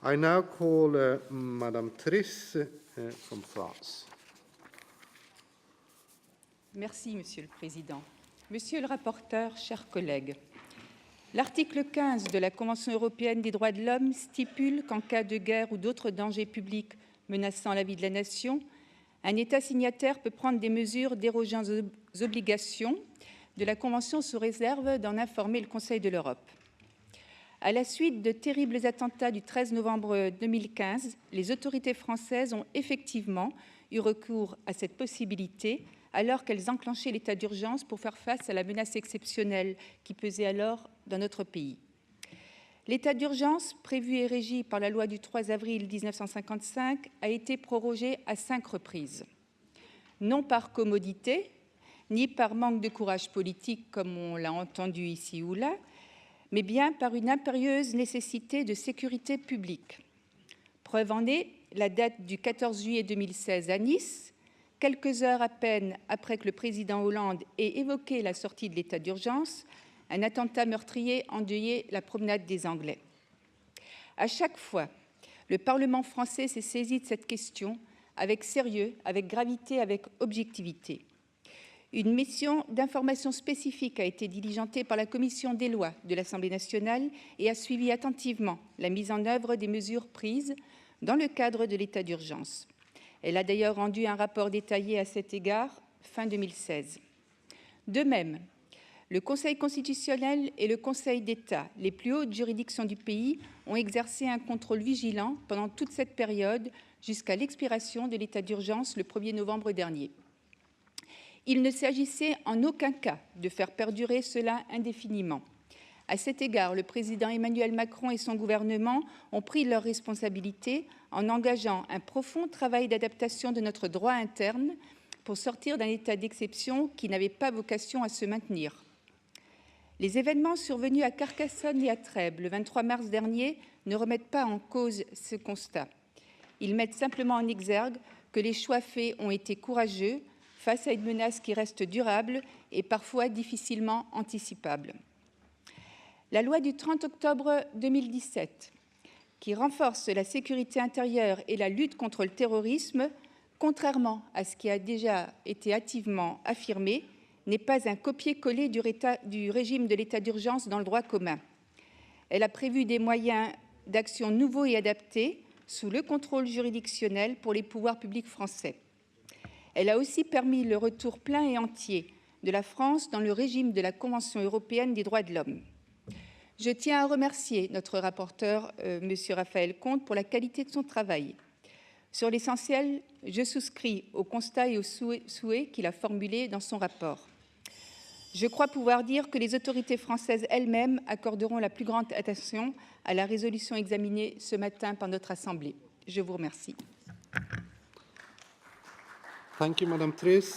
I now call Madame Triss from France. Merci, Monsieur le Président. Monsieur le rapporteur, chers collègues, l'article 15 de la Convention européenne des droits de l'homme stipule qu'en cas de guerre ou d'autres dangers publics menaçant la vie de la nation, un État signataire peut prendre des mesures dérogeant aux obligations de la Convention sous réserve d'en informer le Conseil de l'Europe. À la suite de terribles attentats du 13 novembre 2015, les autorités françaises ont effectivement eu recours à cette possibilité alors qu'elles enclenchaient l'état d'urgence pour faire face à la menace exceptionnelle qui pesait alors dans notre pays. L'état d'urgence, prévu et régi par la loi du 3 avril 1955, a été prorogé à 5 reprises. Non par commodité, ni par manque de courage politique, comme on l'a entendu ici ou là, mais bien par une impérieuse nécessité de sécurité publique. Preuve en est la date du 14 juillet 2016 à Nice, quelques heures à peine après que le président Hollande ait évoqué la sortie de l'état d'urgence, un attentat meurtrier endeuillait la promenade des Anglais. À chaque fois, le Parlement français s'est saisi de cette question avec sérieux, avec gravité, avec objectivité. Une mission d'information spécifique a été diligentée par la Commission des lois de l'Assemblée nationale et a suivi attentivement la mise en œuvre des mesures prises dans le cadre de l'état d'urgence. Elle a d'ailleurs rendu un rapport détaillé à cet égard fin 2016. De même, le Conseil constitutionnel et le Conseil d'État, les plus hautes juridictions du pays, ont exercé un contrôle vigilant pendant toute cette période jusqu'à l'expiration de l'état d'urgence le 1er novembre dernier. Il ne s'agissait en aucun cas de faire perdurer cela indéfiniment. À cet égard, le président Emmanuel Macron et son gouvernement ont pris leurs responsabilités en engageant un profond travail d'adaptation de notre droit interne pour sortir d'un état d'exception qui n'avait pas vocation à se maintenir. Les événements survenus à Carcassonne et à Trèbes le 23 mars dernier ne remettent pas en cause ce constat. Ils mettent simplement en exergue que les choix faits ont été courageux face à une menace qui reste durable et parfois difficilement anticipable. La loi du 30 octobre 2017, qui renforce la sécurité intérieure et la lutte contre le terrorisme, contrairement à ce qui a déjà été hâtivement affirmé, n'est pas un copier-coller du régime de l'état d'urgence dans le droit commun. Elle a prévu des moyens d'action nouveaux et adaptés sous le contrôle juridictionnel pour les pouvoirs publics français. Elle a aussi permis le retour plein et entier de la France dans le régime de la Convention européenne des droits de l'homme. Je tiens à remercier notre rapporteur, M. Raphaël Comte, pour la qualité de son travail. Sur l'essentiel, je souscris aux constats et aux souhaits qu'il a formulés dans son rapport. Je crois pouvoir dire que les autorités françaises elles-mêmes accorderont la plus grande attention à la résolution examinée ce matin par notre Assemblée. Je vous remercie. Thank you, Madame Triss.